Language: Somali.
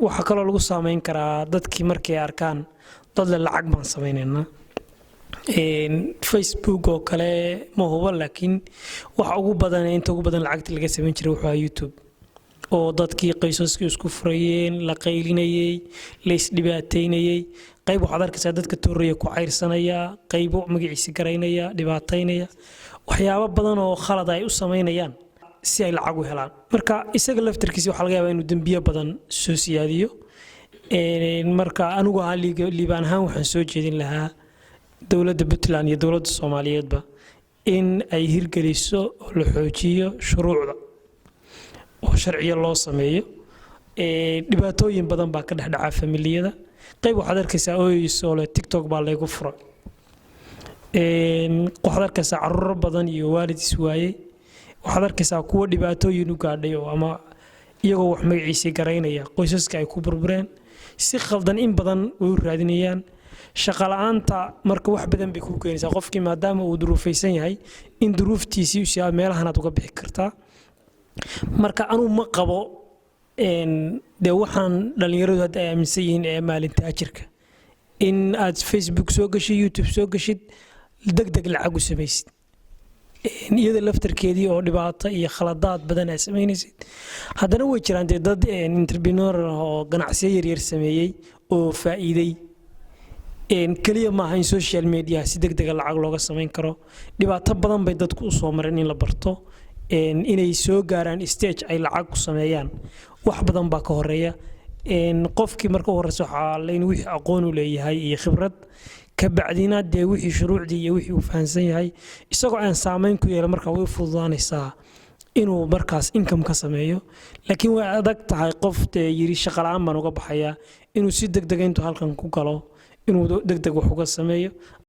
waxa kaloo lagu saameyn karaa dadkii markay arkaan dad lacag baan sameynayna Facebook oo kale ma hubo laakiin waxa ugu badan inta ugu badan lacagta laga sameyn jiray waxa YouTube oo dadkii qoysaskii isku furayeen la qaylinayay la isdhibaateynayay qayb waxaad arkaysaa dadka tooraya ku cayrsanaya qayb magaciisa garaynaya dhibaateynaya waxyaabo badan oo khalad ay u sameynayaan si ay lacag u helaan marka isaga laftarkiisa waxa laga yaabaa inuu dambiyo badan soo siyaadiyo marka anigu liibaan ahaan waxaan soo jeedin lahaa dawladda Puntland iyo dawladda Soomaaliyeedba in ay hirgeliso oo la xoojiyo shuruucda oo sharciyo loo sameeyo dhibaatooyin badan baa ka dhaxdhaca familiyada qayb waxaad arkaysaa oo TikTok baa lagu furay waxaad arkaysaa carruur badan iyo waalid iswaayay waxaad arkaysaa kuwa dhibaatooyin u gaadhay oo ama iyagoo wax magaciisa garaynaya qoysaska ay ku burbureen si khaldan in badan u raadinayaan shaqo la'aanta marka wax badan bay ku keenaysaa qofkii maadaama uu duruufaysan yahay in duruuftiisii si meelahan aad uga bixi kartaa marka anu ma qabo de waxaan dhalinyaradu hadda ay aaminsan yihiin ee maalinta ajirka in aad Facebook soo gashay YouTube soo gashid degdeg lacag u samaysid iyada laftarkeedii oo dhibaato iyo khaladaad badan ay sameynaysid haddana way jiraan dad entrepreneur oo ganacsiyo yaryar sameeyay oo faa'iiday kaliya ma aha in social media si degdeg lacag looga sameyn karo dhibaato badan bay dadku u soo mareen in la barto inay soo gaaraan stage ay lacag ku sameeyaan wax badan baa ka horeeya qofkii marka horeyso waxa la in wixii aqoon u leeyahay iyo khibrad ka bacdina de wixii shuruucdii iyo wixii uu fahansan yahay isagoo aan saameyn ku yeelan marka way fududaanaysaa inuu markaas income ka sameeyo laakiin way adag tahay qof yiri shaqo la'aan baan uga baxaya inuu si degdeg intuu halkan ku galo inuu degdeg wax uga sameeyo